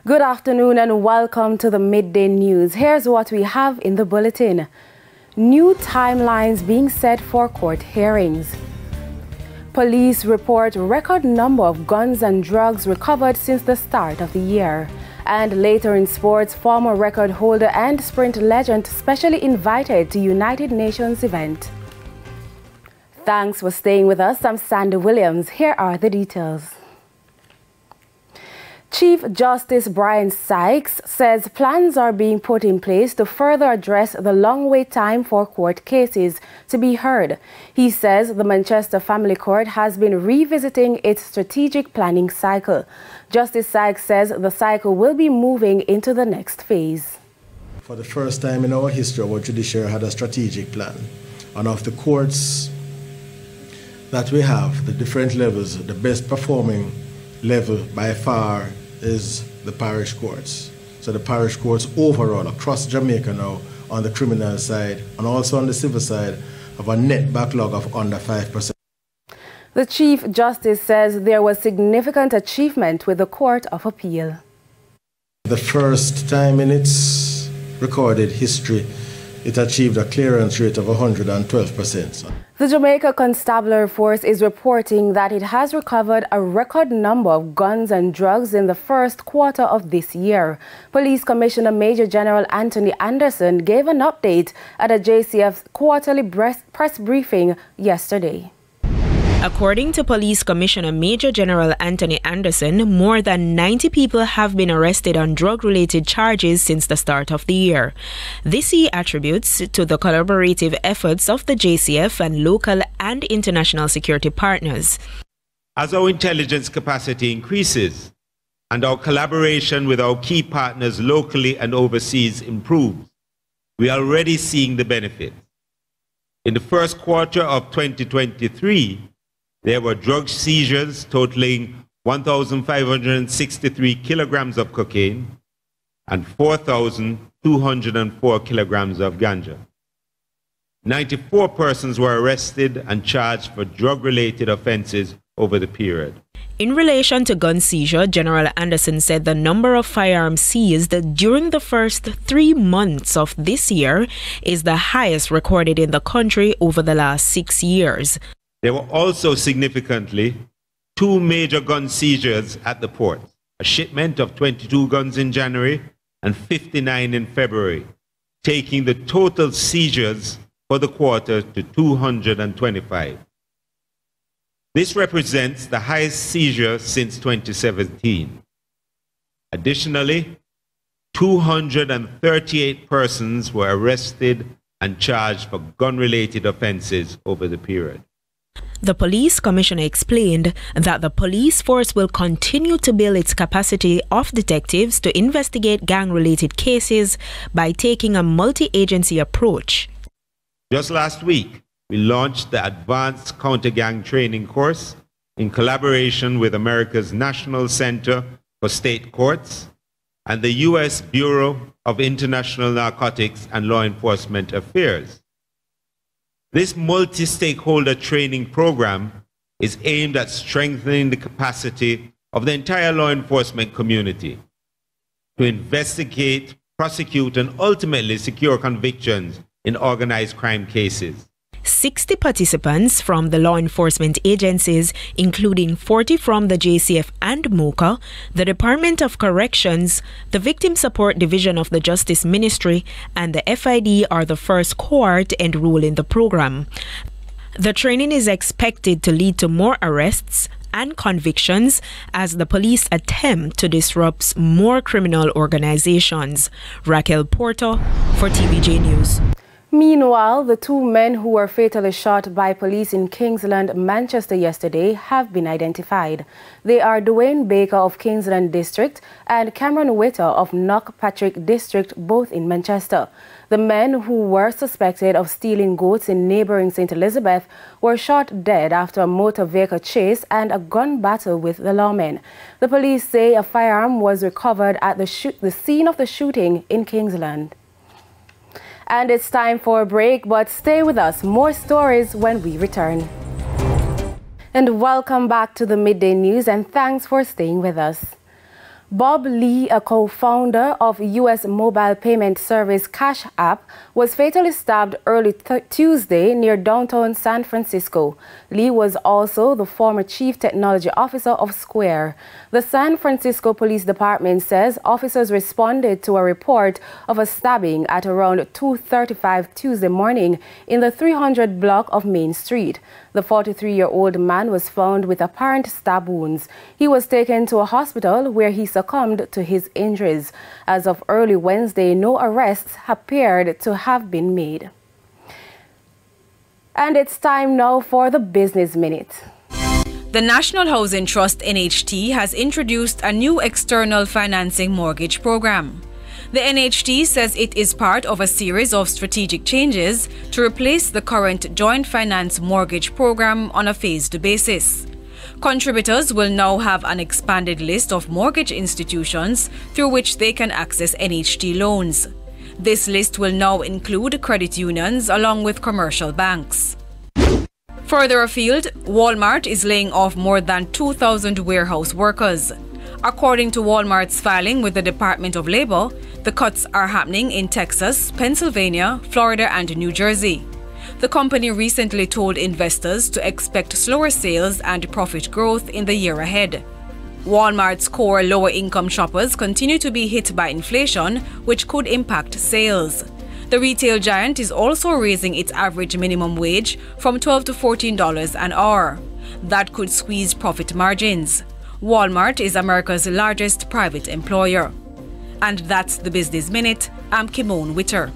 Good afternoon and welcome to the Midday News. Here's what we have in the bulletin. New timelines being set for court hearings. Police report record number of guns and drugs recovered since the start of the year. And later in sports, former record holder and sprint legend specially invited to United Nations event. Thanks for staying with us. I'm Sandy Williams. Here are the details. Chief Justice Brian Sykes says plans are being put in place to further address the long wait time for court cases to be heard. He says the Manchester Family Court has been revisiting its strategic planning cycle. Justice Sykes says the cycle will be moving into the next phase. For the first time in our history, our judiciary had a strategic plan. And of the courts that we have, the different levels, the best performing level by far is the parish courts. So the parish courts overall across Jamaica now on the criminal side and also on the civil side have a net backlog of under 5%. The Chief Justice says there was significant achievement with the Court of Appeal. The first time in its recorded history, it achieved a clearance rate of 112%. The Jamaica Constabulary Force is reporting that it has recovered a record number of guns and drugs in the first quarter of this year. Police Commissioner Major General Anthony Anderson gave an update at a JCF quarterly press briefing yesterday. According to Police Commissioner Major General Anthony Anderson, more than 90 people have been arrested on drug-related charges since the start of the year. This he attributes to the collaborative efforts of the JCF and local and international security partners. As our intelligence capacity increases and our collaboration with our key partners locally and overseas improves, we are already seeing the benefits. In the first quarter of 2023, there were drug seizures totaling 1,563 kilograms of cocaine and 4,204 kilograms of ganja. 94 persons were arrested and charged for drug-related offenses over the period. In relation to gun seizure, General Anderson said the number of firearms seized during the first 3 months of this year is the highest recorded in the country over the last 6 years. There were also significantly 2 major gun seizures at the port, a shipment of 22 guns in January and 59 in February, taking the total seizures for the quarter to 225. This represents the highest seizure since 2017. Additionally, 238 persons were arrested and charged for gun-related offenses over the period. The police commissioner explained that the police force will continue to build its capacity of detectives to investigate gang-related cases by taking a multi-agency approach. Just last week, we launched the Advanced Counter-Gang Training course in collaboration with America's National Center for State Courts and the U.S. Bureau of International Narcotics and Law Enforcement Affairs. This multi-stakeholder training program is aimed at strengthening the capacity of the entire law enforcement community to investigate, prosecute, and ultimately secure convictions in organized crime cases. 60 participants from the law enforcement agencies, including 40 from the JCF and MOCA, the Department of Corrections, the Victim Support Division of the Justice Ministry, and the FID are the first cohort enrolled in the program. The training is expected to lead to more arrests and convictions as the police attempt to disrupt more criminal organizations. Raquel Porto for TVJ News. Meanwhile, the 2 men who were fatally shot by police in Kingsland, Manchester yesterday have been identified. They are Dwayne Baker of Kingsland District and Cameron Witter of Knockpatrick District, both in Manchester. The men who were suspected of stealing goats in neighboring St. Elizabeth were shot dead after a motor vehicle chase and a gun battle with the lawmen. The police say a firearm was recovered at the scene of the shooting in Kingsland. And it's time for a break, but stay with us. More stories when we return. And welcome back to the Midday News, and thanks for staying with us. Bob Lee, a co-founder of U.S. mobile payment service Cash App, was fatally stabbed early Tuesday near downtown San Francisco. Lee was also the former chief technology officer of Square. The San Francisco Police Department says officers responded to a report of a stabbing at around 2:35 Tuesday morning in the 300 block of Main Street. The 43-year-old man was found with apparent stab wounds. He was taken to a hospital where he succumbed to his injuries. As of early Wednesday, no arrests appeared to have been made. And it's time now for the Business Minute. The National Housing Trust NHT has introduced a new external financing mortgage program. The NHT says it is part of a series of strategic changes to replace the current joint finance mortgage program on a phased basis. Contributors will now have an expanded list of mortgage institutions through which they can access NHT loans. This list will now include credit unions along with commercial banks. Further afield, Walmart is laying off more than 2,000 warehouse workers. According to Walmart's filing with the Department of Labor, the cuts are happening in Texas, Pennsylvania, Florida, and New Jersey. The company recently told investors to expect slower sales and profit growth in the year ahead. Walmart's core lower-income shoppers continue to be hit by inflation, which could impact sales. The retail giant is also raising its average minimum wage from $12 to $14 an hour. That could squeeze profit margins. Walmart is America's largest private employer. And that's the Business Minute. I'm Kimone Witter.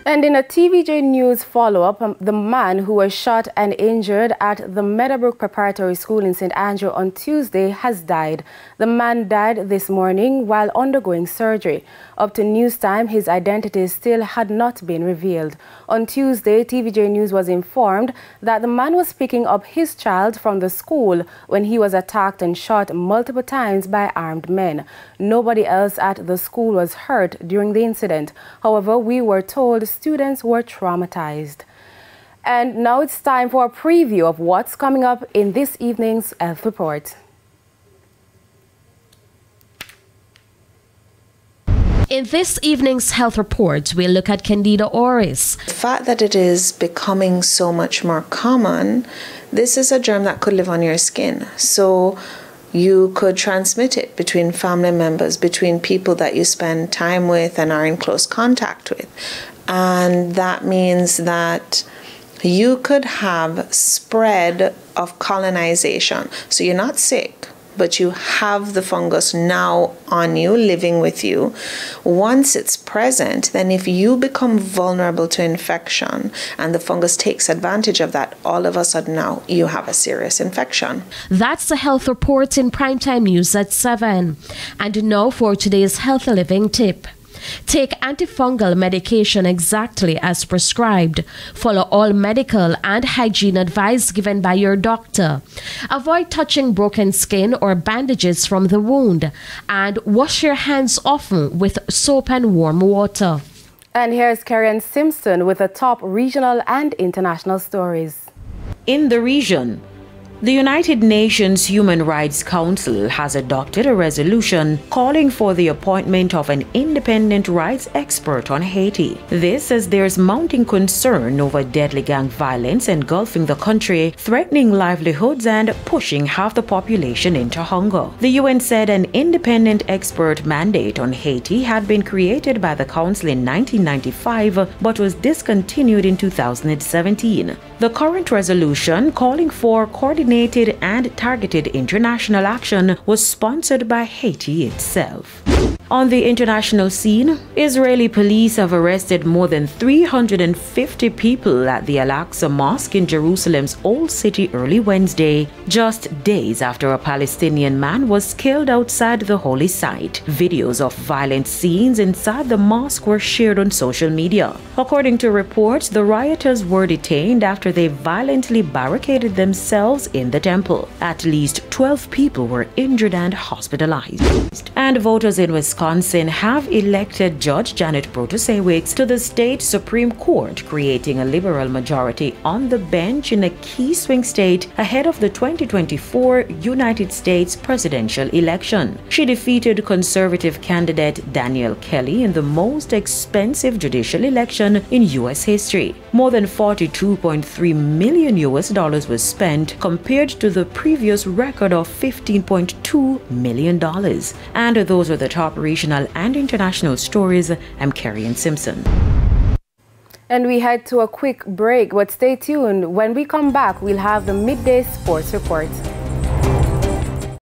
And in a TVJ News follow-up, the man who was shot and injured at the Meadowbrook Preparatory School in St. Andrew on Tuesday has died. The man died this morning while undergoing surgery. Up to news time, his identity still had not been revealed. On Tuesday, TVJ News was informed that the man was picking up his child from the school when he was attacked and shot multiple times by armed men. Nobody else at the school was hurt during the incident. However, we were told students were traumatized. And now it's time for a preview of what's coming up in this evening's Health Report. In this evening's Health Report, we'll look at Candida auris. The fact that it is becoming so much more common, this is a germ that could live on your skin. So you could transmit it between family members, between people that you spend time with and are in close contact with. And that means that you could have spread of colonization. So you're not sick, but you have the fungus now on you, living with you. Once it's present, then if you become vulnerable to infection and the fungus takes advantage of that, all of a sudden now you have a serious infection. That's the Health Report in Primetime News at 7. And now for today's Healthy Living tip. Take antifungal medication exactly as prescribed. Follow all medical and hygiene advice given by your doctor. Avoid touching broken skin or bandages from the wound. And wash your hands often with soap and warm water. And here's Karen Simpson with the top regional and international stories. In the region, the United Nations Human Rights Council has adopted a resolution calling for the appointment of an independent rights expert on Haiti. This as there's mounting concern over deadly gang violence engulfing the country, threatening livelihoods and pushing half the population into hunger. The UN said an independent expert mandate on Haiti had been created by the Council in 1995 but was discontinued in 2017. The current resolution calling for coordinated and targeted international action was sponsored by Haiti itself. On the international scene, Israeli police have arrested more than 350 people at the Al-Aqsa Mosque in Jerusalem's Old City early Wednesday, just days after a Palestinian man was killed outside the holy site. Videos of violent scenes inside the mosque were shared on social media. According to reports, the rioters were detained after they violently barricaded themselves in the temple. At least 12 people were injured and hospitalized. And voters in Wisconsin have elected Judge Janet Protasewicz to the state Supreme Court, creating a liberal majority on the bench in a key swing state ahead of the 2024 United States presidential election. She defeated conservative candidate Danielle Kelly in the most expensive judicial election in U.S. history. More than $42.3 million was spent compared to the previous record of $15.2 million. And those were the top regional and international stories. I'm Carrie Simpson. And we head to a quick break, but stay tuned. When we come back, we'll have the midday sports report.